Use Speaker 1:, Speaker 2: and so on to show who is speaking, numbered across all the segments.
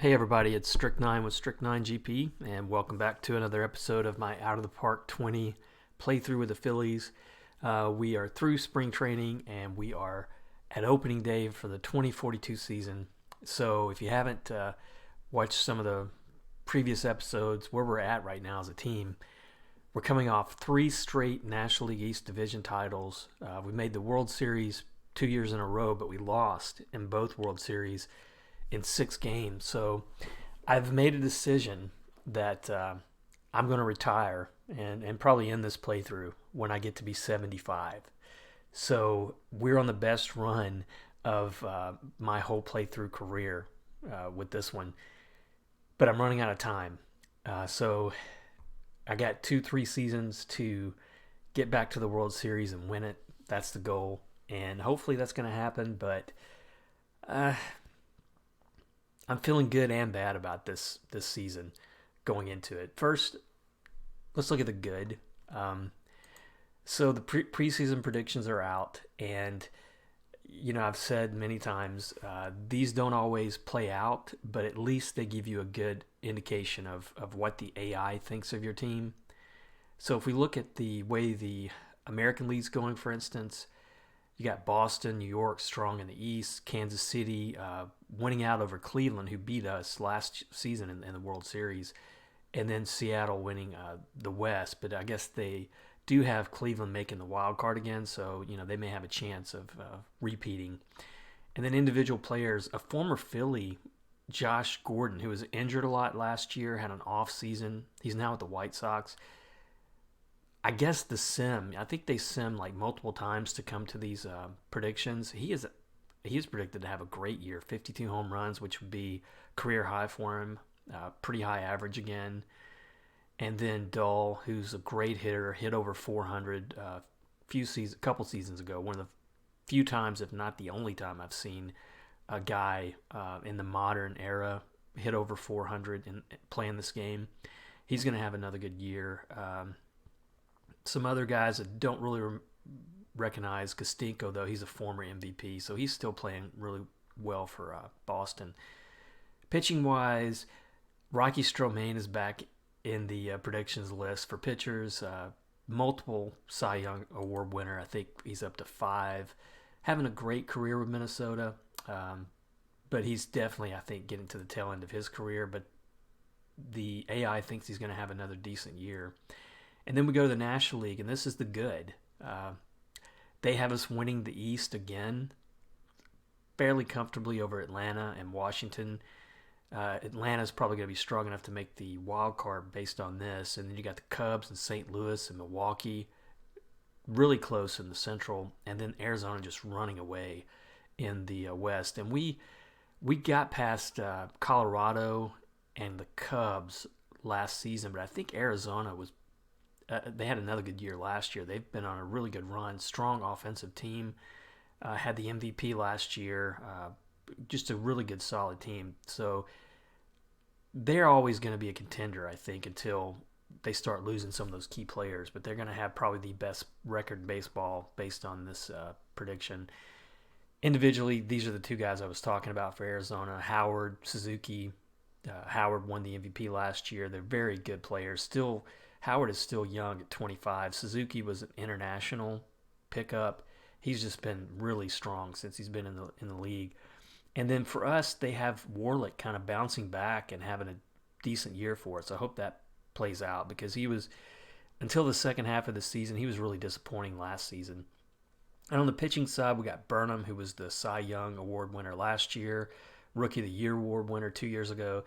Speaker 1: Hey everybody, it's Strict9 with Strict9 GP, and welcome back to another episode of my Out of the Park 20 playthrough with the Phillies. We are through spring training and we are at opening day for the 2042 season. So if you haven't watched some of the previous episodes, where we're at right now as a team, we're coming off 3 straight National League East Division titles. We made the World Series 2 years in a row, but we lost in both World Series in 6 games. So I've made a decision that I'm going to retire and probably end this playthrough when I get to be 75. So we're on the best run of my whole playthrough career with this one. But I'm running out of time. So I got 3 seasons to get back to the World Series and win it. That's the goal. And hopefully that's going to happen. But I'm feeling good and bad about this season going into it. First, let's look at the good. So the preseason predictions are out, and I've said many times these don't always play out, but at least they give you a good indication of what the AI thinks of your team. So if we look at the way the American League's going, for instance, you got Boston, New York strong in the East, Kansas City winning out over Cleveland, who beat us last season in the World Series, and then Seattle winning the West. But I guess they do have Cleveland making the wild card again, so they may have a chance of repeating. And then individual players, a former Philly, Josh Gordon, who was injured a lot last year, had an off season. He's now at the White Sox. I guess I think they sim like multiple times to come to these predictions. He is predicted to have a great year, 52 home runs, which would be career high for him, pretty high average again. And then Dahl, who's a great hitter, hit over 400 a couple seasons ago. One of the few times, if not the only time, I've seen a guy in the modern era hit over 400 and playing this game. He's going to have another good year. Some other guys that don't really recognize, Castinko, though, he's a former MVP, so he's still playing really well for Boston. Pitching-wise, Rocky Stroman is back in the predictions list for pitchers. Multiple Cy Young Award winner. I think he's up to 5. Having a great career with Minnesota, but he's definitely, I think, getting to the tail end of his career, but the AI thinks he's going to have another decent year. And then we go to the National League, and this is the good. They have us winning the East again, fairly comfortably over Atlanta and Washington. Atlanta's probably going to be strong enough to make the wild card based on this. And then you got the Cubs and St. Louis and Milwaukee, really close in the Central. And then Arizona just running away in the West. And we got past Colorado and the Cubs last season, but I think Arizona was they had another good year last year. They've been on a really good run. Strong offensive team. Had the MVP last year. Just a really good, solid team. So they're always going to be a contender, I think, until they start losing some of those key players. But they're going to have probably the best record in baseball based on this prediction. Individually, these are the 2 guys I was talking about for Arizona. Howard, Suzuki. Howard won the MVP last year. They're very good players. Howard is still young at 25. Suzuki was an international pickup. He's just been really strong since he's been in the league. And then for us, they have Warlick kind of bouncing back and having a decent year for us. I hope that plays out because he was, until the second half of the season, he was really disappointing last season. And on the pitching side, we got Burnham, who was the Cy Young Award winner last year, Rookie of the Year Award winner 2 years ago.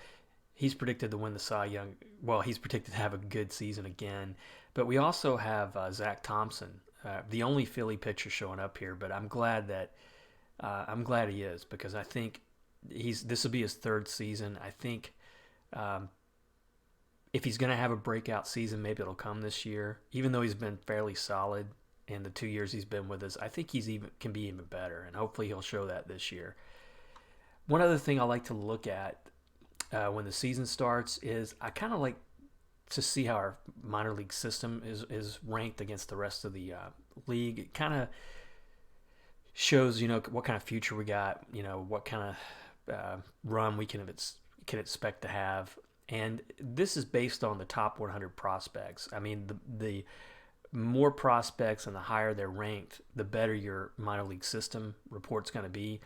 Speaker 1: He's predicted to win the Cy Young. Well, he's predicted to have a good season again. But we also have Zach Thompson, the only Philly pitcher showing up here. But I'm glad he is because I think this will be his 3rd season. I think if he's going to have a breakout season, maybe it'll come this year. Even though he's been fairly solid in the 2 years he's been with us, I think can be even better, and hopefully he'll show that this year. One other thing I like to look at when the season starts is I kind of like to see how our minor league system is ranked against the rest of the league. It kind of shows, what kind of future we got, what kind of run we can can expect to have. And this is based on the top 100 prospects. I mean, the more prospects and the higher they're ranked, the better your minor league system report's going to be.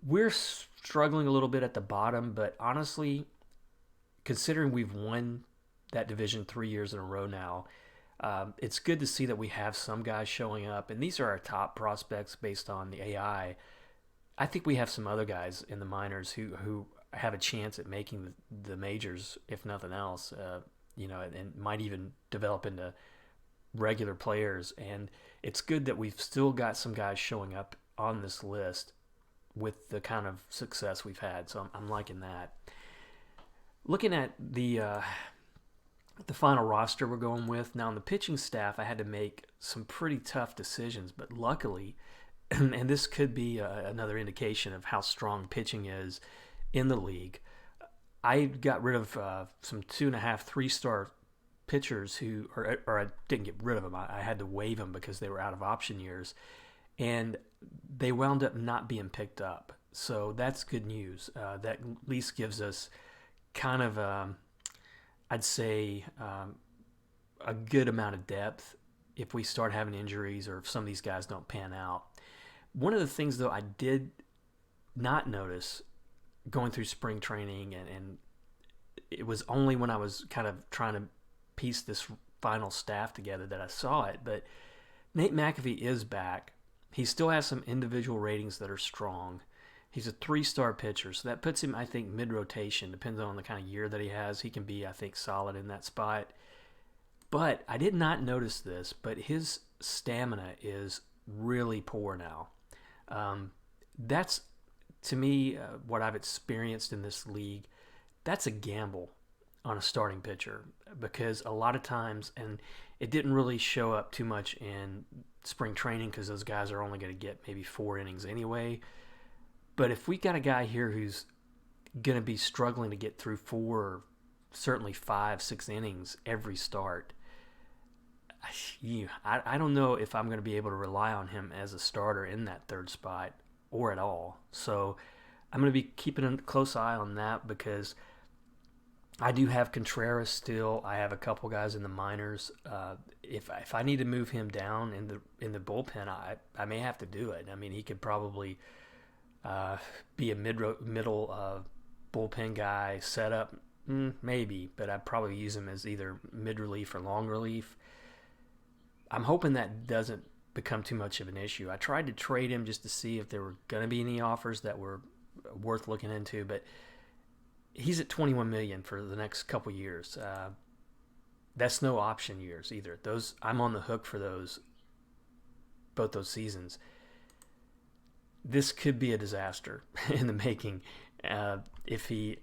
Speaker 1: We're struggling a little bit at the bottom, but honestly, considering we've won that division 3 years in a row now, it's good to see that we have some guys showing up, and these are our top prospects based on the AI. I think we have some other guys in the minors who have a chance at making the majors, if nothing else, and might even develop into regular players. And it's good that we've still got some guys showing up on this list with the kind of success we've had. So I'm liking that. Looking at the final roster we're going with now, on the pitching staff, I had to make some pretty tough decisions, but luckily, and this could be another indication of how strong pitching is in the league, I got rid of some 2.5, 3-star pitchers or I didn't get rid of them. I had to waive them because they were out of option years, and they wound up not being picked up. So that's good news. That at least gives us kind of, I'd say, a good amount of depth if we start having injuries or if some of these guys don't pan out. One of the things, though, I did not notice going through spring training, and it was only when I was kind of trying to piece this final staff together that I saw it, but Nate McAfee is back. He still has some individual ratings that are strong. He's a 3-star pitcher, so that puts him, I think, mid-rotation. Depends on the kind of year that he has. He can be, I think, solid in that spot. But I did not notice this, but his stamina is really poor now. That's, to me, what I've experienced in this league. That's a gamble on a starting pitcher, because a lot of times, and it didn't really show up too much in spring training because those guys are only going to get maybe 4 innings anyway. But if we got a guy here who's going to be struggling to get through 4 or certainly 5, 6 innings every start, I don't know if I'm going to be able to rely on him as a starter in that 3rd spot or at all. So I'm going to be keeping a close eye on that, because I do have Contreras still. I have a couple guys in the minors. If I need to move him down in the bullpen, I may have to do it. I mean, he could probably be a middle bullpen guy, setup, maybe, but I'd probably use him as either mid relief or long relief. I'm hoping that doesn't become too much of an issue. I tried to trade him just to see if there were going to be any offers that were worth looking into, but he's at $21 million for the next couple years. That's no option years either. Those, I'm on the hook for those, both those seasons. This could be a disaster in the making. If he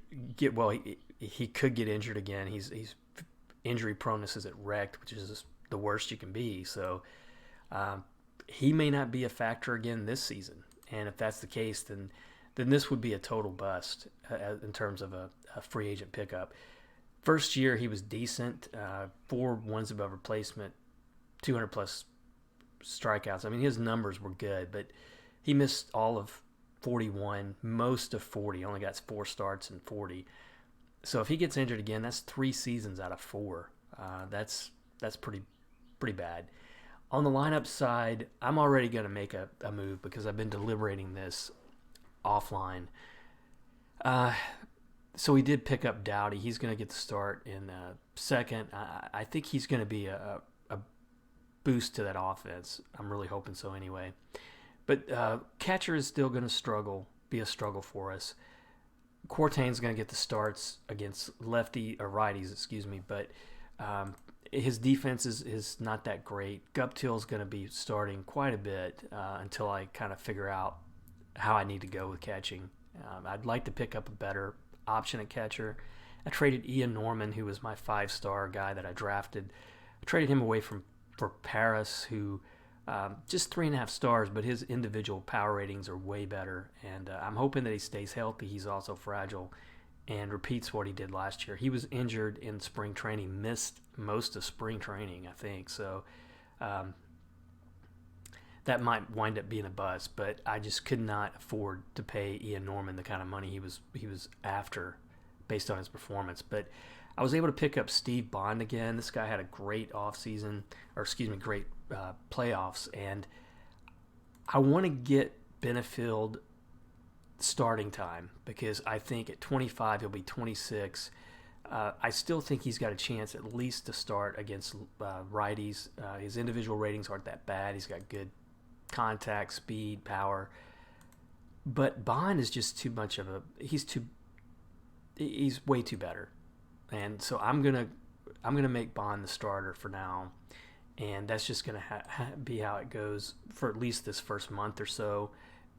Speaker 1: could get injured again. He's injury proneness is at wrecked, which is the worst you can be. So he may not be a factor again this season. And if that's the case, then this would be a total bust in terms of a free agent pickup. First year, he was decent, 4 ones above replacement, 200 plus strikeouts. I mean, his numbers were good, but he missed all of 41, most of 40. Only got 4 starts in 40. So if he gets injured again, that's 3 seasons out of 4. That's pretty bad. On the lineup side, I'm already going to make a move because I've been deliberating this offline. So we did pick up Doughty. He's going to get the start in second. I think he's going to be a boost to that offense. I'm really hoping so anyway. But catcher is still going to be a struggle for us. Quartain's going to get the starts against righties, but his defense is not that great. Guptill's going to be starting quite a bit until I kind of figure out how I need to go with catching. I'd like to pick up a better option at catcher. I traded Ian Norman, who was my 5-star guy that I drafted. I traded him away for Paris, who just 3.5 stars, but his individual power ratings are way better. And I'm hoping that he stays healthy. He's also fragile and repeats what he did last year. He was injured in spring training, missed most of spring training, I think. So that might wind up being a bust, but I just could not afford to pay Ian Norman the kind of money he was after based on his performance. But I was able to pick up Steve Bond again. This guy had a great offseason, or excuse me, great playoffs. And I want to get Benefield starting time because I think at 25 he'll be 26. I still think he's got a chance at least to start against righties. His individual ratings aren't that bad. He's got good contact, speed, power. But Bond is just too much of a he's way too better. And so I'm gonna make Bond the starter for now, and that's just gonna be how it goes for at least this first month or so.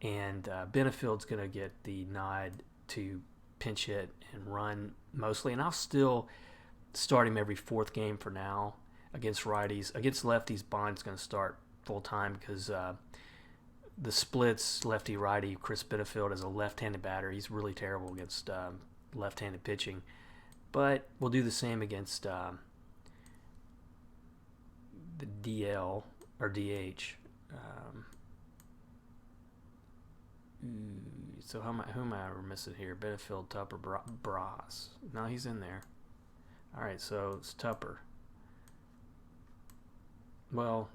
Speaker 1: And Benefield's gonna get the nod to pinch hit and run mostly, and I'll still start him every fourth game for now against righties. Against lefties, Bond's gonna start full time because the splits lefty righty. Chris Benefield is a left-handed batter. He's really terrible against left-handed pitching. But we'll do the same against the DL or DH. So who am I missing here? Benefield, Tupper, Bras. No, he's in there. All right, so it's Tupper. Well,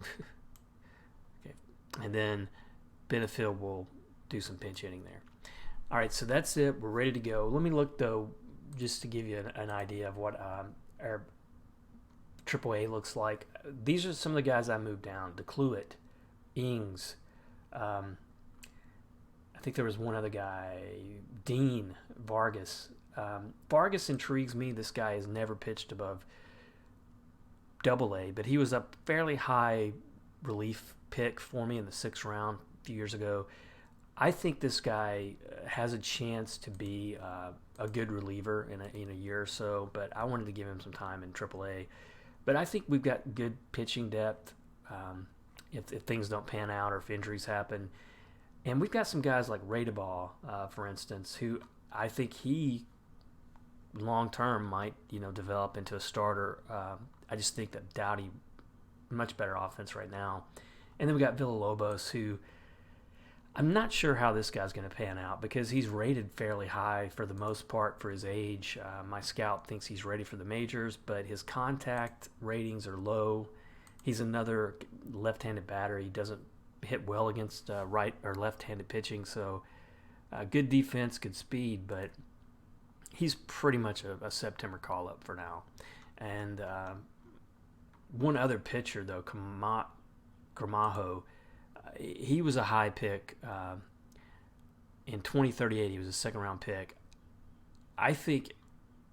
Speaker 1: okay. And then Benefield will do some pinch hitting there. All right, so that's it. We're ready to go. Let me look, though, just to give you an idea of what our AAA looks like. These are some of the guys I moved down. DeCluet, Ings. I think there was one other guy, Dean Vargas. Vargas intrigues me. This guy has never pitched above AA, but he was a fairly high relief pick for me in the 6th round a few years ago. I think this guy has a chance to be a good reliever in a year or so, but I wanted to give him some time in AAA. But I think we've got good pitching depth if things don't pan out or if injuries happen. And we've got some guys like Radeball, for instance, who I think he long-term might develop into a starter. I just think that Doughty, much better offense right now. And then we got Villalobos, who I'm not sure how this guy's going to pan out because he's rated fairly high for the most part for his age. My scout thinks he's ready for the majors, but his contact ratings are low. He's another left-handed batter. He doesn't hit well against right or left-handed pitching, so good defense, good speed, but he's pretty much a September call-up for now. And one other pitcher, though, Gramajo, he was a high pick in 2038. He was a second-round pick. I think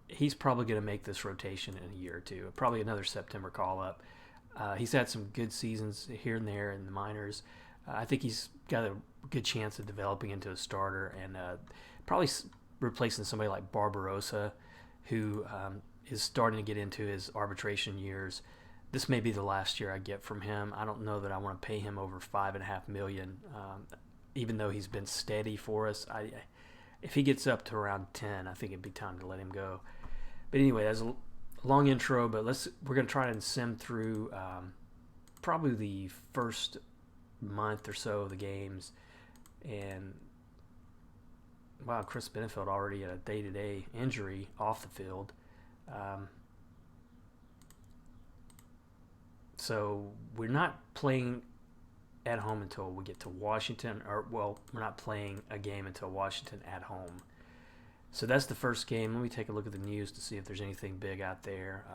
Speaker 1: he's probably going to make this rotation in a year or two, probably another September call-up. He's had some good seasons here and there in the minors. I think he's got a good chance of developing into a starter and probably replacing somebody like Barbarossa, who is starting to get into his arbitration years. This may be the last year I get from him. I don't know that I want to pay him over $5.5 million, even though he's been steady for us. If he gets up to around 10, I think it'd be time to let him go. But anyway, that's a long intro, but we're going to try and sim through probably the first month or so of the games. And wow, Chris Benefield already had a day-to-day injury off the field. So we're not playing at home until we get to Washington, we're not playing a game until Washington at home. So that's the first game. Let me take a look at the news to see if there's anything big out there.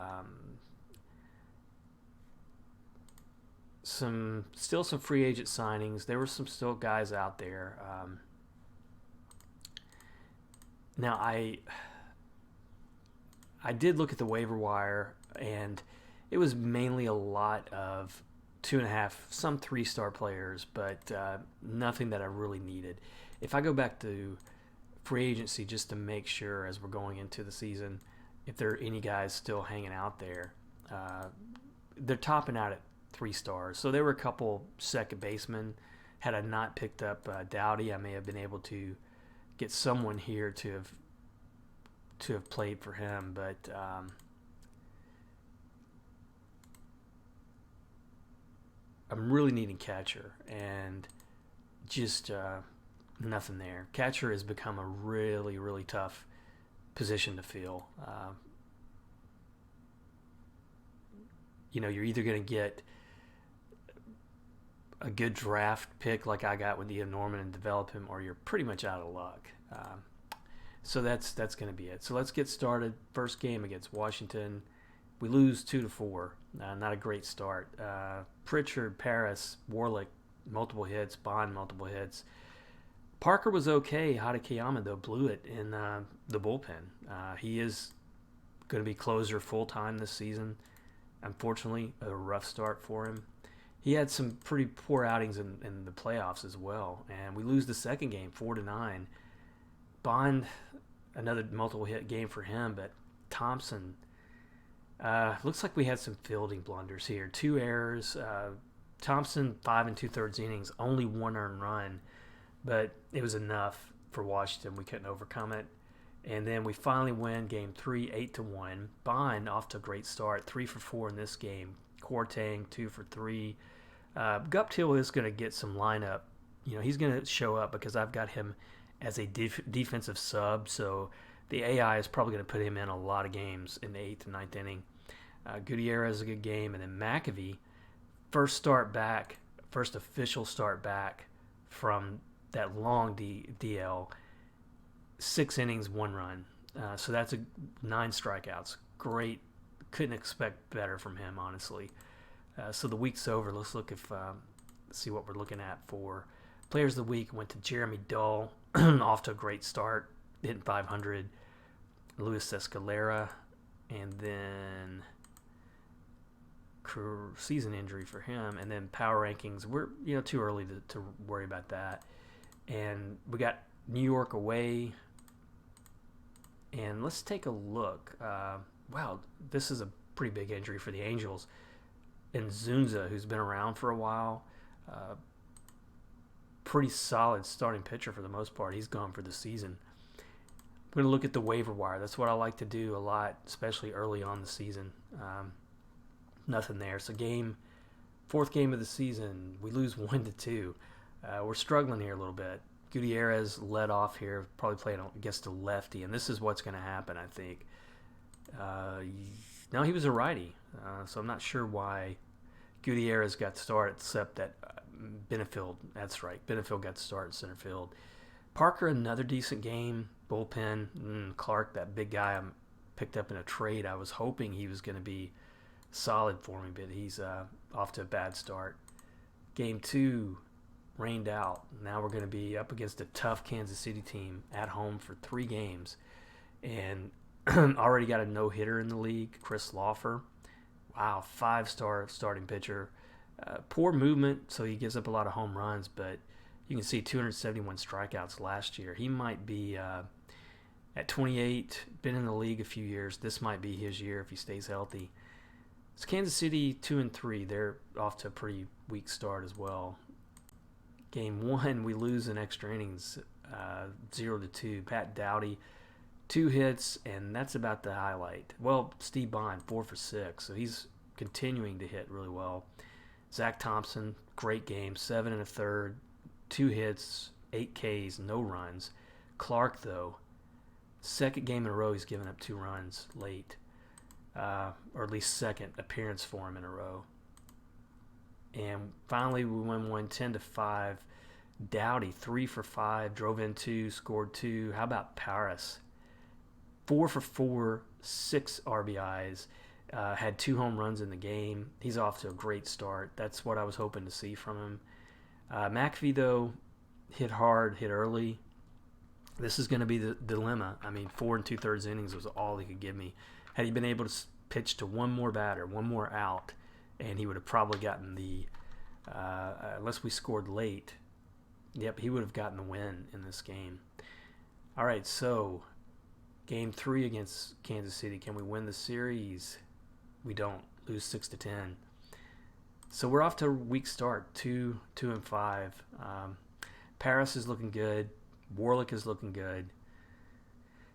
Speaker 1: Still some free agent signings. There were some still guys out there. Now I did look at the waiver wire, and it was mainly a lot of 2.5, some 3-star players, but nothing that I really needed. If I go back to free agency just to make sure as we're going into the season, if there are any guys still hanging out there, they're topping out at 3 stars. So there were a couple second basemen. Had I not picked up Doughty, I may have been able to get someone here to have played for him, but I'm really needing catcher, and just nothing there. Catcher has become a really, really tough position to fill. You're either going to get a good draft pick like I got with Ian Norman and develop him, or you're pretty much out of luck. So that's going to be it. So let's get started. First game against Washington, we lose 2-4. Not a great start. Pritchard, Paris, Warlick, multiple hits. Bond, multiple hits. Parker was okay. Hadakayama, though, blew it in the bullpen. He is going to be closer full-time this season. Unfortunately, a rough start for him. He had some pretty poor outings in the playoffs as well. And we lose the second game, 4-9. Bond, another multiple hit game for him. But Thompson, looks like we had some fielding blunders here. 2 errors. Thompson, 5 2/3 innings, only 1 earned run. But it was enough for Washington. We couldn't overcome it. And then we finally win game 3, 8-1. Bond off to a great start, 3 for 4 in this game. Quartang, 2 for 3. Guptill is going to get some lineup. He's going to show up because I've got him as a defensive sub. So the AI is probably going to put him in a lot of games in the 8th and 9th inning. Gutierrez is a good game. And then McAfee, first official start back from that long DL. 6 innings, 1 run. So that's 9 strikeouts. Great. Couldn't expect better from him, honestly. So the week's over. Let's see what we're looking at for Players of the Week. Went to Jeremy Dahl, off to a great start, hitting 500. Luis Escalera, and then season injury for him. And then power rankings. We're too early to worry about that. And we got New York away. And let's take a look. Wow, this is a pretty big injury for the Angels. And Zunza, who's been around for a while, pretty solid starting pitcher for the most part. He's gone for the season. I'm going to look at the waiver wire. That's what I like to do a lot, especially early on the season. Nothing there. So 4th game of the season, we lose 1-2. We're struggling here a little bit. Gutierrez led off here, probably playing against a lefty, and this is what's going to happen, I think. No, he was a righty, so I'm not sure why Gutierrez got started, except that Benefield, that's right, Benefield got started in center field. Parker, another decent game, bullpen. Clark, that big guy I picked up in a trade, I was hoping he was going to be solid for me, but he's off to a bad start. Game 2, rained out. Now we're going to be up against a tough Kansas City team at home for 3 games. And already got a no-hitter in the league, Chris Lawfer. Wow, 5-star starting pitcher. Poor movement, so he gives up a lot of home runs, but you can see 271 strikeouts last year. He might be at 28, been in the league a few years. This might be his year if he stays healthy. It's Kansas City 2-3. They're off to a pretty weak start as well. Game 1, we lose in extra innings, 0-2. Pat Dowdy, 2 hits, and that's about the highlight. Well, Steve Bond, 4 for 6, so he's continuing to hit really well. Zach Thompson, great game, 7 1/3, 2 hits, 8 Ks, no runs. Clark, though, second game in a row he's given up 2 runs late, or at least second appearance for him in a row. And finally, we win 10-5. Dowdy, 3 for 5, drove in 2, scored 2. How about Paris? 4 for 4, 6 RBIs, had 2 home runs in the game. He's off to a great start. That's what I was hoping to see from him. McAfee, though, hit hard, hit early. This is going to be the dilemma. I mean, 4 2/3 innings was all he could give me. Had he been able to pitch to one more batter, one more out, and he would have probably gotten the, unless we scored late, he would have gotten the win in this game. All right, so game 3 against Kansas City. Can we win the series? We don't. Lose 6-10. So we're off to a weak start, 2-5. Paris is looking good. Warlick is looking good.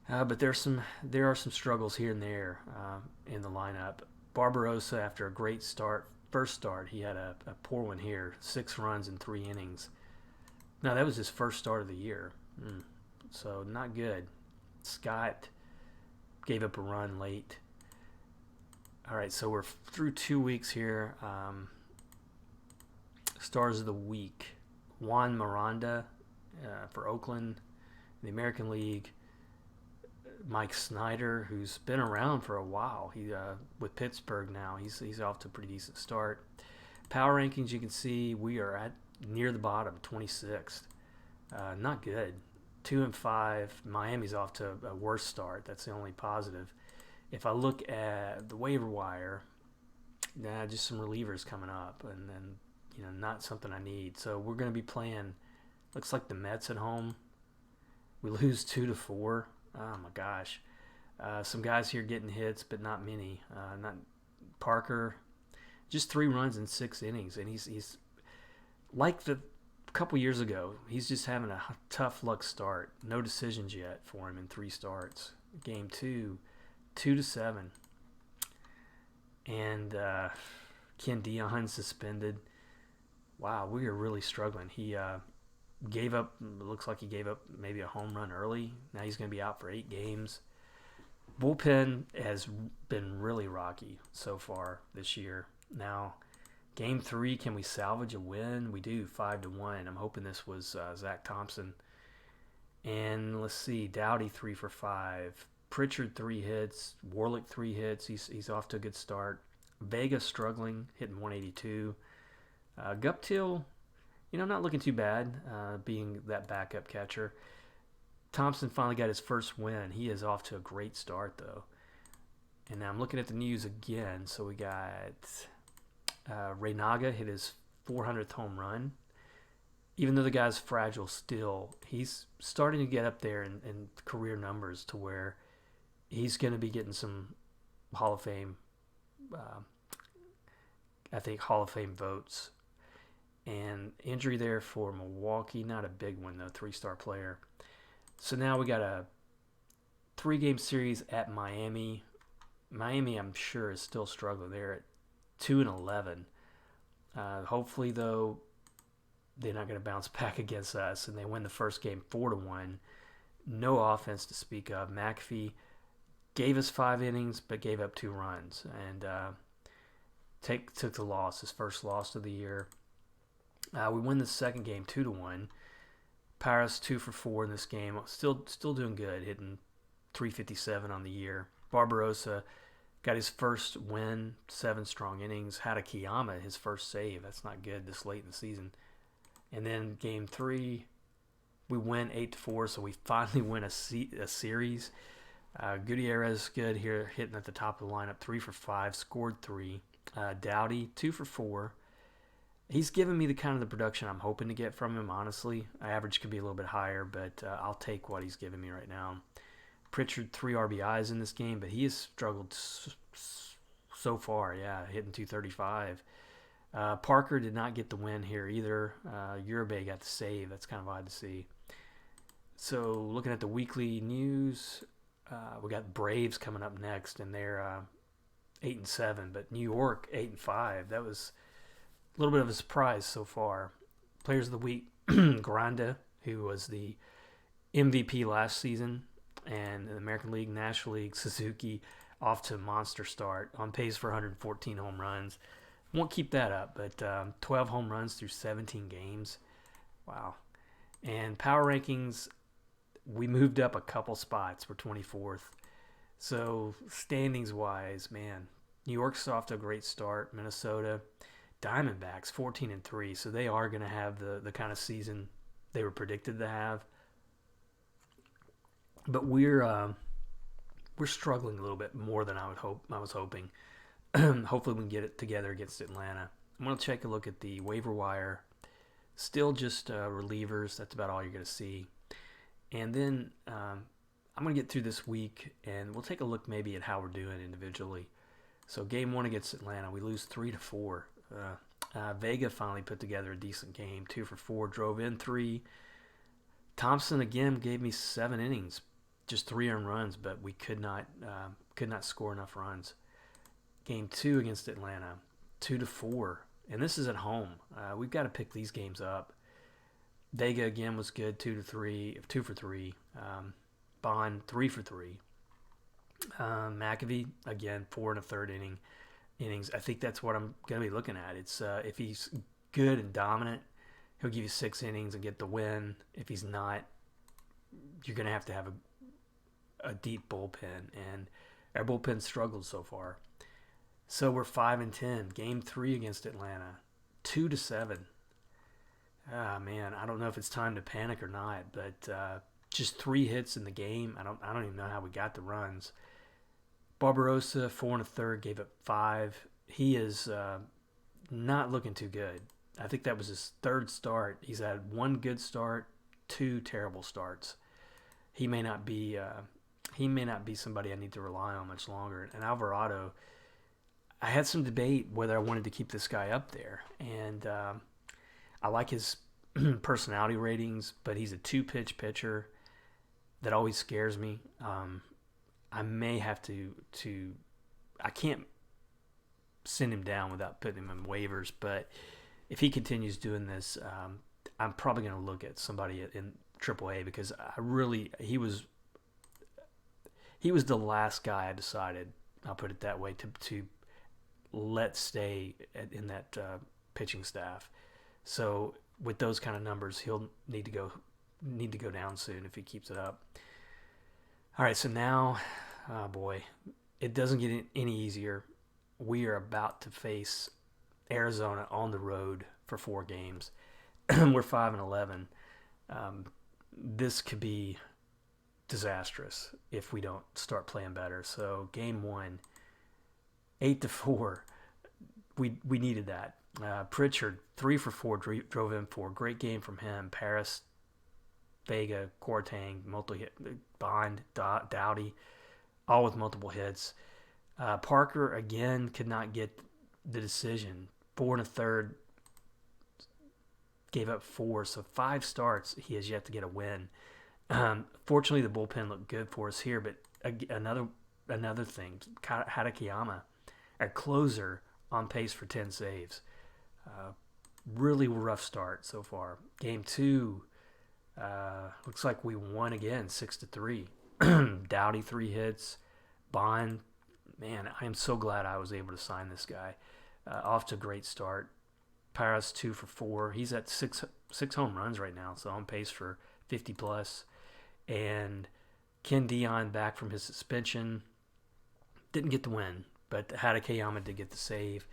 Speaker 1: But there are some struggles here and there in the lineup. Barbarossa, after a great first start, he had a poor one here, 6 runs in 3 innings. Now, that was his first start of the year, so not good. Scott, gave up a run late. All right, so we're through 2 weeks here. Stars of the week: Juan Miranda for Oakland, the American League. Mike Snyder, who's been around for a while. He with Pittsburgh now. He's off to a pretty decent start. Power rankings, you can see we are at near the bottom, 26th. Not good. 2-5. Miami's off to a worse start. That's the only positive. If I look at the waiver wire, just some relievers coming up, and then not something I need. So we're going to be playing. Looks like the Mets at home. We lose 2-4. Oh my gosh. Some guys here getting hits, but not many. Not Parker. Just 3 runs in 6 innings, and he's like the couple years ago. He's just having a tough luck start. No decisions yet for him in 3 starts. Game 2, 2-7, and Ken Dion suspended. Wow, we are really struggling. He gave up. Looks like he gave up maybe a home run early. Now he's going to be out for 8 games. Bullpen has been really rocky so far this year. Now, game 3, can we salvage a win? We do, 5-1. I'm hoping this was Zach Thompson. And let's see, Dowdy 3 for 5. Pritchard 3 hits. Warlick 3 hits. He's off to a good start. Vega struggling, hitting 182. Guptill, not looking too bad, being that backup catcher. Thompson finally got his first win. He is off to a great start, though. And now I'm looking at the news again. So we got Reynaga hit his 400th home run. Even though the guy's fragile still, he's starting to get up there in career numbers to where he's going to be getting some Hall of Fame, Hall of Fame votes. And injury there for Milwaukee, not a big one though, 3-star player. So now we got a 3-game series at Miami. Miami, I'm sure, is still struggling. They're at 2-11. Hopefully, though, they're not going to bounce back against us, and they win the first game 4-1. No offense to speak of. McAfee gave us 5 innings, but gave up 2 runs, and took the loss, his first loss of the year. We win the second game 2-1. Paris 2 for 4 in this game. Still doing good, hitting 357 on the year. Barbarossa got his first win, 7 strong innings. Had a Kiyama, his first save. That's not good this late in the season. And then game 3, we win 8-4, so we finally win a series. Gutierrez good here, hitting at the top of the lineup, 3 for 5, scored 3. Dowdy 2 for 4. He's given me the kind of the production I'm hoping to get from him, honestly. Average could be a little bit higher, but I'll take what he's giving me right now. Pritchard 3 RBIs in this game, but he has struggled so far, hitting 235. Parker did not get the win here either. Uribe got the save. That's kind of odd to see. So looking at the weekly news, we got Braves coming up next, and they're 8-7, but New York 8-5. That was a little bit of a surprise so far. Players of the week: Granda, who was the MVP last season, and in the American League, National League, Suzuki, off to a monster start, on pace for 114 home runs. Won't keep that up, but 12 home runs through 17 games. Wow. And power rankings, we moved up a couple spots. We're 24th. So standings-wise, man, New York's off to a great start. Minnesota, Diamondbacks 14-3, so they are going to have the kind of season they were predicted to have. But we're struggling a little bit more than I was hoping. Hopefully we can get it together against Atlanta. I'm going to take a look at the waiver wire. Still just relievers. That's about all you're going to see. And then I'm going to get through this week, and we'll take a look maybe at how we're doing individually. So game 1 against Atlanta, we lose 3-4. Vega finally put together a decent game, 2 for 4, drove in 3. Thompson again gave me 7 innings, just 3 earned runs, but we could not score enough runs. Game 2 against Atlanta, 2-4, and this is at home. We've got to pick these games up. Vega again was good, 2 for 3. Bond 3 for 3. McAvee again, 4 1/3 innings. I think that's what I'm going to be looking at. It's if he's good and dominant, he'll give you 6 innings and get the win. If he's not, you're going to have a deep bullpen, and our bullpen struggled so far. So we're 5-10. Game 3 against Atlanta, 2-7. Ah man, I don't know if it's time to panic or not, but just 3 hits in the game. I don't even know how we got the runs. Barbarossa, 4 1/3, gave up 5. He is not looking too good. I think that was his 3rd start. He's had 1 good start, 2 terrible starts. He may not be somebody I need to rely on much longer. And Alvarado, I had some debate whether I wanted to keep this guy up there, and I like his personality ratings, but he's a 2-pitch pitcher that always scares me. I may have to I can't send him down without putting him in waivers, but if he continues doing this, I'm probably going to look at somebody in AAA because he was the last guy I decided, I'll put it that way, to let stay in that pitching staff. So with those kind of numbers, he'll need to go down soon if he keeps it up. All right, so now, oh boy, it doesn't get any easier. We are about to face Arizona on the road for 4 games. We're 5-11. This could be disastrous if we don't start playing better. So game 1, 8-4. We needed that. Pritchard, 3 for 4, drove in 4. Great game from him. Paris, Vega, Quartang, multi-hit, Bond, Dowdy, all with multiple hits. Parker, again, could not get the decision. 4 1/3, gave up 4. So 5 starts, he has yet to get a win. Fortunately, the bullpen looked good for us here, but another thing, Hadakiyama, our closer, on pace for 10 saves. Really rough start so far. Game 2, looks like we won again, 6-3. Dowdy, 3 hits. Bond, man, I am so glad I was able to sign this guy. Off to a great start. Paris, 2 for 4. He's at six home runs right now, so on pace for 50 plus. And Ken Dion, back from his suspension, didn't get the win, but Hadakiyama did get the save.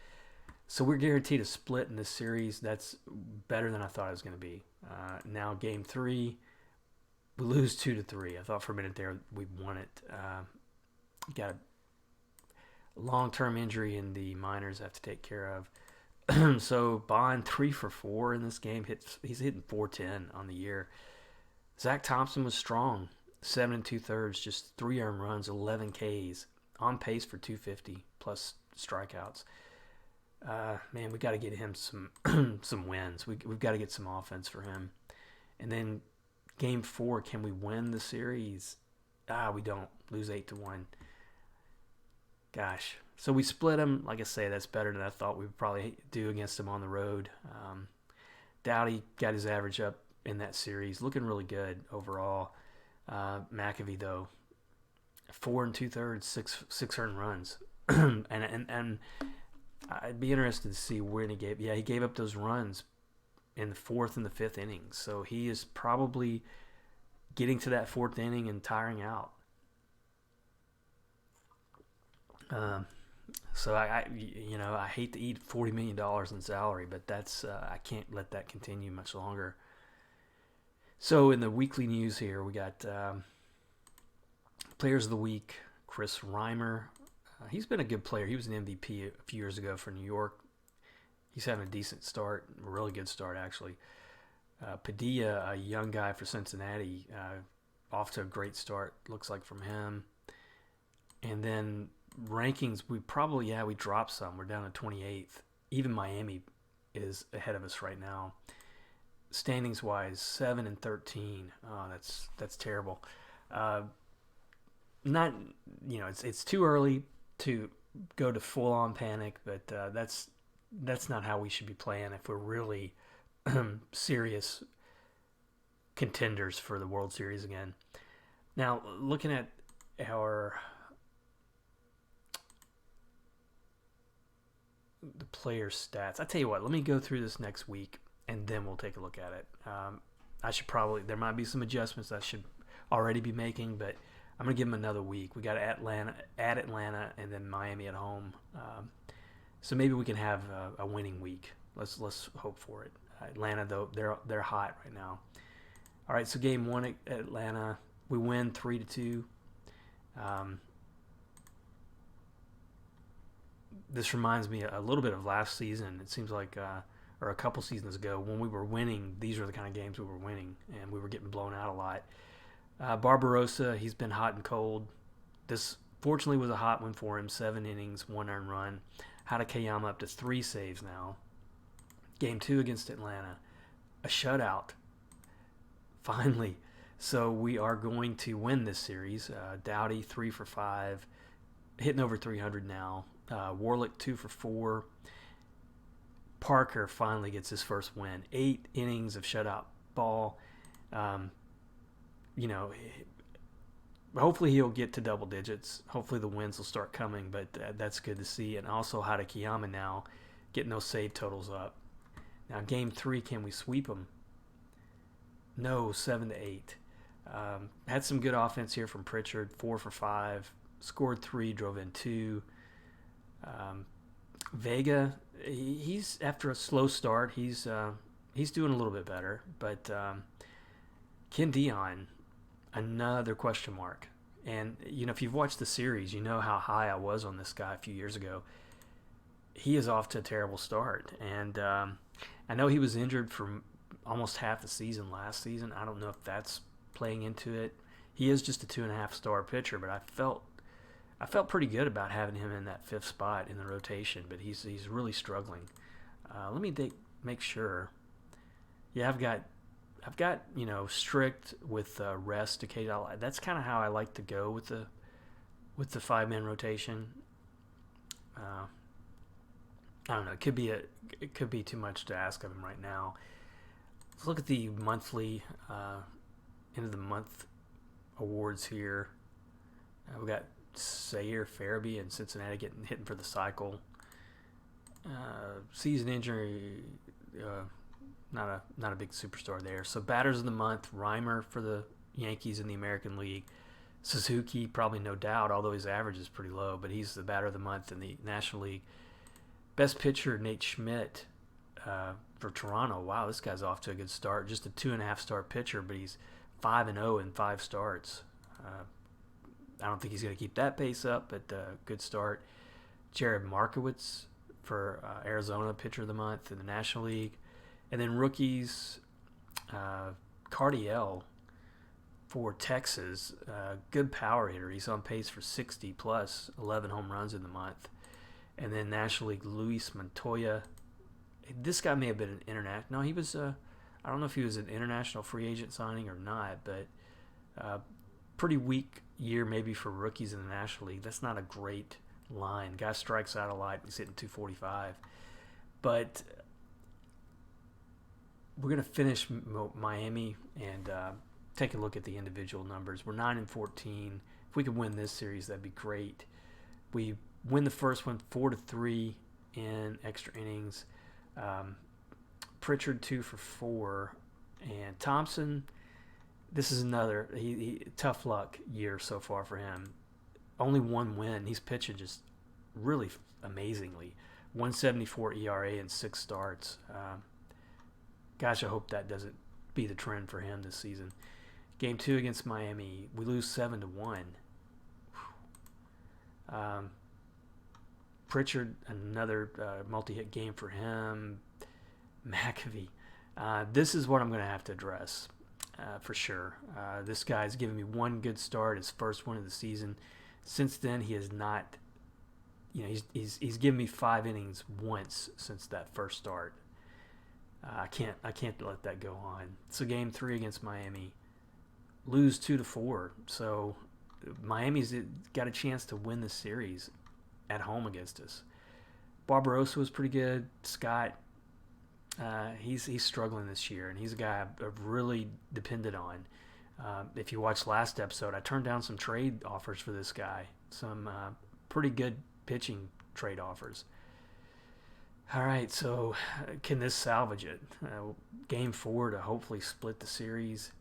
Speaker 1: So we're guaranteed a split in this series. That's better than I thought it was going to be. Now game 3, we lose 2-3. I thought for a minute there we won it. Got a long-term injury in the minors I have to take care of. So Bond, 3 for 4 in this game. He's hitting .410 on the year. Zach Thompson was strong, 7 2/3, just 3 earned runs, 11 Ks, on pace for 250 plus strikeouts. Man, we got to get him some some wins. We've got to get some offense for him. And then game 4, can we win the series? We don't. Lose 8-1. Gosh. So we split them. Like I say, that's better than I thought we would probably do against them on the road. Dowdy got his average up in that series, looking really good overall. McAvee, though, 4 2/3, 6 earned runs. and I'd be interested to see when he gave. Yeah, he gave up those runs in the 4th and the 5th innings. So he is probably getting to that 4th inning and tiring out. So I hate to eat $40 million in salary, but that's I can't let that continue much longer. So in the weekly news here, we got Players of the Week, Chris Reimer. He's been a good player. He was an MVP a few years ago for New York. He's having a decent start, a really good start actually. Padilla, a young guy for Cincinnati, off to a great start, looks like from him. And then rankings, we dropped some. We're down to 28th. Even Miami is ahead of us right now. Standings wise, 7 and 13. Oh, that's terrible. It's too early to go to full on panic, but that's not how we should be playing if we're really serious contenders for the World Series again. Now, looking at our the player stats. I tell you what, let me go through this next week, and then we'll take a look at it. I should probably, there might be some adjustments I should already be making, but I'm gonna give them another week. We got Atlanta, and then Miami at home. So maybe we can have a winning week. Let's hope for it. Atlanta though, they're hot right now. All right, so game one at Atlanta, we win 3-2. This reminds me a little bit of last season. It seems like, or a couple seasons ago, when we were winning, these were the kind of games we were winning, and we were getting blown out a lot. Barbarossa, he's been hot and cold. This fortunately was a hot one for him. 7 innings, 1 earned run. Hadakayama up to 3 saves now. Game 2 against Atlanta, a shutout. Finally. So we are going to win this series. Dowdy 3 for 5, hitting over 300 now. Warlick 2 for 4. Parker finally gets his first win. 8 innings of shutout ball. Hopefully he'll get to double digits. Hopefully the wins will start coming, but that's good to see. And also Hadakiyama now getting those save totals up. Now game 3, can we sweep them? No, 7-8. Had some good offense here from Pritchard, 4 for 5. Scored 3, drove in 2. Vega, he's after a slow start. He's doing a little bit better, but Ken Dion, another question mark. And if you've watched the series, you know how high I was on this guy a few years ago. He is off to a terrible start, and I know he was injured for almost half the season last season. I don't know if that's playing into it. He is just a 2.5-star pitcher, but I felt pretty good about having him in that 5th spot in the rotation, but he's really struggling. Let me make sure. Yeah, I've got strict with rest to Kate. That's kind of how I like to go with the 5-man rotation. I don't know. It could be too much to ask of him right now. Let's look at the monthly end of the month awards here. We got Sayer Farabee in Cincinnati hitting for the cycle. Season injury, not a big superstar there. So batters of the month, Reimer for the Yankees in the American League. Suzuki, probably no doubt, although his average is pretty low, but he's the batter of the month in the National League. Best pitcher, Nate Schmidt for Toronto. Wow, this guy's off to a good start. Just a 2.5-star pitcher, but he's 5-0 in 5 starts. I don't think he's going to keep that pace up, but good start. Jared Markowitz for Arizona, pitcher of the month in the National League. And then rookies, Cardiel for Texas, good power hitter. He's on pace for 60 plus 11 home runs in the month. And then National League, Luis Montoya. This guy may have been an international. No, he was. I don't know if he was an international free agent signing or not, but pretty weak year maybe for rookies in the National League. That's not a great line. Guy strikes out a lot. He's hitting 245. But we're going to finish Miami and take a look at the individual numbers. We're 9-14. If we could win this series, that'd be great. We win the first one 4-3 in extra innings. Pritchard 2 for 4, and Thompson. This is another he tough luck year so far for him. Only 1 win. He's pitching just really amazingly. 1.74 ERA in 6 starts. Gosh, I hope that doesn't be the trend for him this season. Game 2 against Miami, we lose 7-1. Pritchard, another multi-hit game for him. McAfee. This is what I'm going to have to address for sure. This guy's given me 1 good start, his first one of the season. Since then, he has not. He's given me 5 innings once since that first start. I can't let that go on. So game 3 against Miami, lose 2-4. So Miami's got a chance to win the series at home against us. Barbarossa was pretty good. Scott, he's struggling this year, and he's a guy I've really depended on. If you watched last episode, I turned down some trade offers for this guy, some pretty good pitching trade offers. All right, so can this salvage it? Game 4 to hopefully split the series,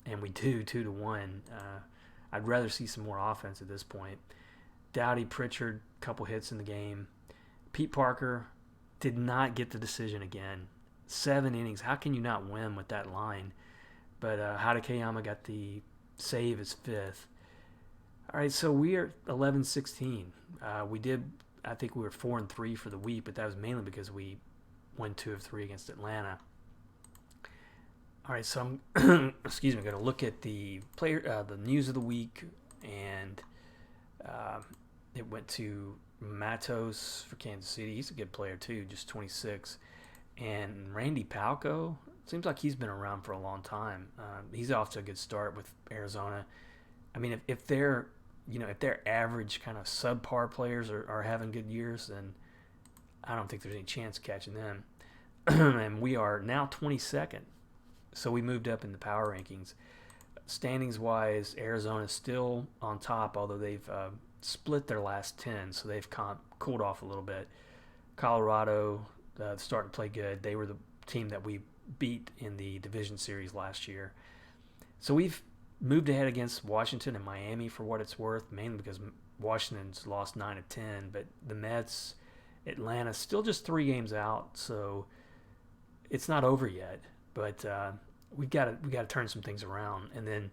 Speaker 1: and we do 2-1. I'd rather see some more offense at this point. Dowdy, Pritchard, couple hits in the game. Pete Parker did not get the decision again. 7 innings. How can you not win with that line? But Hadakeyama got the save as 5th. All right, so we are 11-16. We did, I think we were 4-3 for the week, but that was mainly because we won 2 of 3 against Atlanta. All right, so I'm excuse me, going to look at the the news of the week, and it went to Matos for Kansas City. He's a good player too, just 26. And Randy Palco, seems like he's been around for a long time. He's off to a good start with Arizona. I mean, if they're if they're average kind of subpar players are having good years, then I don't think there's any chance of catching them. And we are now 22nd, so we moved up in the power rankings. Standings wise, Arizona's still on top, although they've split their last 10, so they've cooled off a little bit. Colorado starting to play good. They were the team that we beat in the division series last year. So we've moved ahead against Washington and Miami for what it's worth, mainly because Washington's lost 9 of 10, but the Mets, Atlanta, still just 3 games out, so it's not over yet. But we got to turn some things around. And then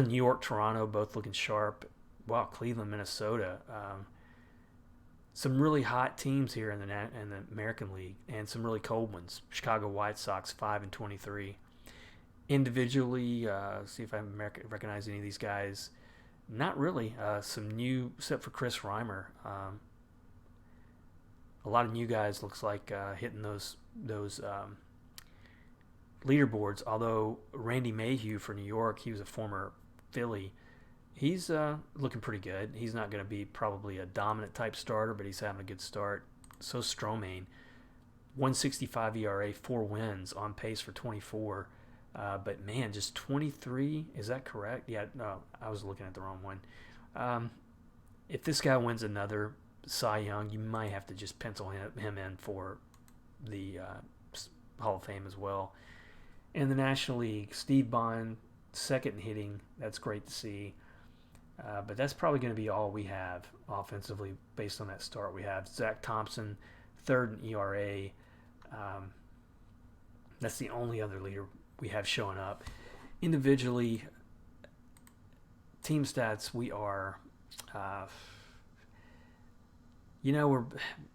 Speaker 1: New York, Toronto, both looking sharp. Wow, Cleveland, Minnesota. Some really hot teams here in the American League, and some really cold ones. Chicago White Sox 5-23. Individually, see if I recognize any of these guys. Not really. Some new, except for Chris Reimer. A lot of new guys looks like hitting those leaderboards. Although Randy Mayhew for New York, he was a former Philly. He's looking pretty good. He's not going to be probably a dominant type starter, but he's having a good start. So Stroman, 165 ERA, 4 wins, on pace for 24. But man, just 23. Is that correct? Yeah, no, I was looking at the wrong one. If this guy wins another Cy Young, you might have to just pencil him in for the Hall of Fame as well. In the National League, Steve Bond, second in hitting. That's great to see. But that's probably going to be all we have offensively based on that start we have. Zach Thompson, third in ERA. That's the only other leader we have showing up. Individually, team stats, we are, we're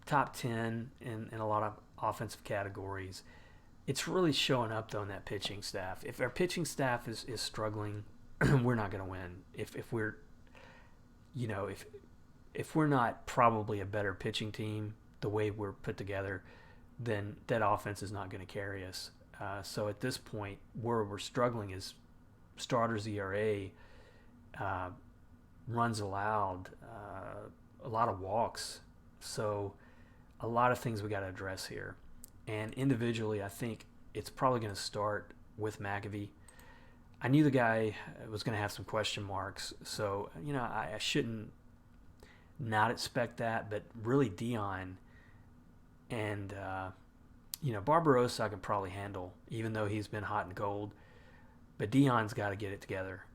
Speaker 1: top 10 in a lot of offensive categories. It's really showing up, though, in that pitching staff. If our pitching staff is struggling, we're not going to win. If we're not probably a better pitching team the way we're put together, then that offense is not going to carry us. So at this point, where we're struggling is starters ERA, runs allowed, a lot of walks. So a lot of things we got to address here. And individually, I think it's probably going to start with McAvee. I knew the guy was going to have some question marks, so I shouldn't not expect that. But really, Dion and Barbarossa I can probably handle, even though he's been hot and cold. But Dion's got to get it together.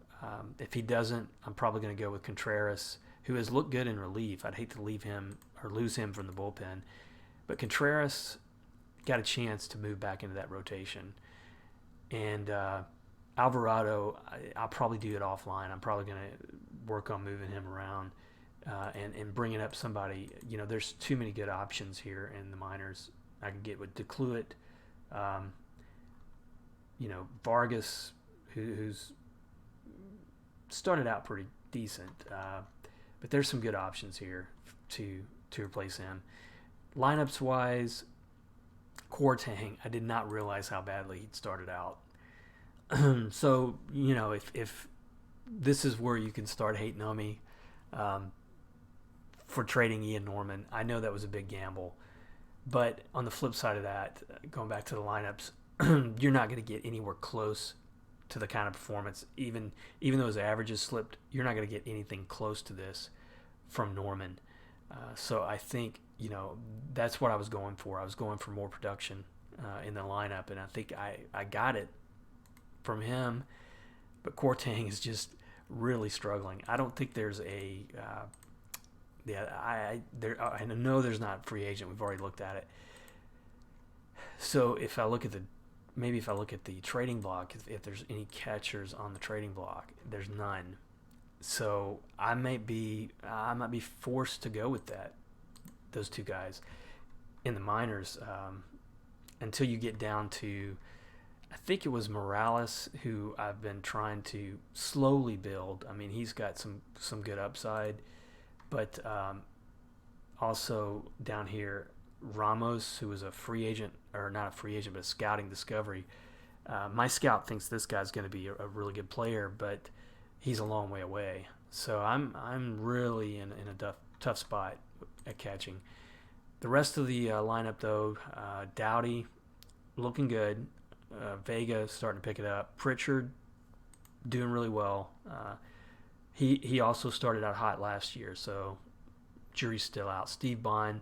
Speaker 1: If he doesn't, I'm probably going to go with Contreras, who has looked good in relief. I'd hate to leave him or lose him from the bullpen. But Contreras got a chance to move back into that rotation. And Alvarado, I'll probably do it offline. I'm probably going to work on moving him around and bringing up somebody. There's too many good options here in the minors. I could get with DeCluet, Vargas, who's started out pretty decent. But there's some good options here to replace him. Lineups wise, Kwarteng, I did not realize how badly he'd started out. So, if this is where you can start hating on me for trading Ian Norman, I know that was a big gamble. But on the flip side of that, going back to the lineups, you're not going to get anywhere close to the kind of performance. Even though his averages slipped, you're not going to get anything close to this from Norman. So I think, that's what I was going for. I was going for more production in the lineup, and I think I got it from him. But Quartang is just really struggling. I don't think there's a yeah. I know there's not a free agent. We've already looked at it. So if I look at the trading block, if there's any catchers on the trading block, there's none. So I might be forced to go with those two guys in the minors, until you get down to, I think it was Morales, who I've been trying to slowly build. I mean, he's got some good upside, but also down here, Ramos, who was a free agent, or not a free agent, but a scouting discovery. My scout thinks this guy's going to be a really good player, but he's a long way away. So I'm really in a tough spot at catching. The rest of the lineup, though, Dowdy looking good. Vega starting to pick it up. Pritchard doing really well. He also started out hot last year, so jury's still out. Steve Bond,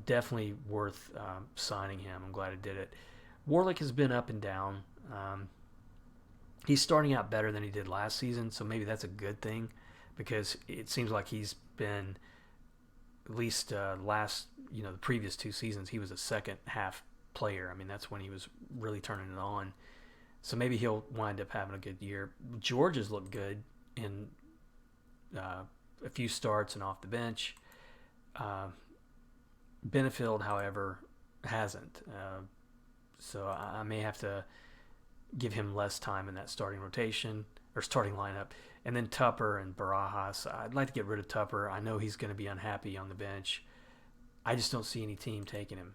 Speaker 1: definitely worth signing him. I'm glad I did it. Warlick has been up and down. He's starting out better than he did last season, so maybe that's a good thing, because it seems like he's been, at least the previous 2 seasons, he was a second half player. I mean, that's when he was really turning it on. So maybe he'll wind up having a good year. George has looked good in a few starts and off the bench. Benefield, however, hasn't. So I may have to give him less time in that starting rotation or starting lineup. And then Tupper and Barajas. I'd like to get rid of Tupper. I know he's going to be unhappy on the bench. I just don't see any team taking him.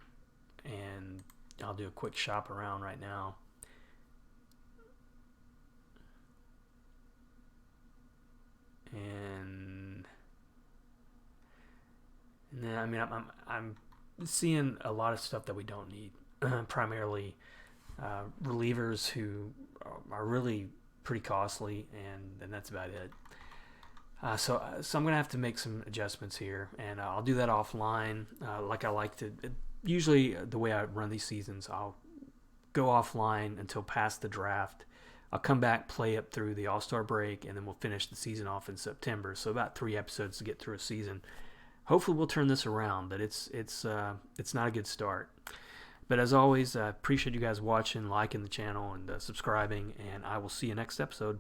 Speaker 1: And I'll do a quick shop around right now. And I mean, I'm seeing a lot of stuff that we don't need. Primarily relievers who are really pretty costly, and that's about it. So I'm gonna have to make some adjustments here, and I'll do that offline. Like I like to. Usually, the way I run these seasons, I'll go offline until past the draft. I'll come back, play up through the All-Star break, and then we'll finish the season off in September. So about 3 episodes to get through a season. Hopefully, we'll turn this around, but it's not a good start. But as always, I appreciate you guys watching, liking the channel, and subscribing, and I will see you next episode.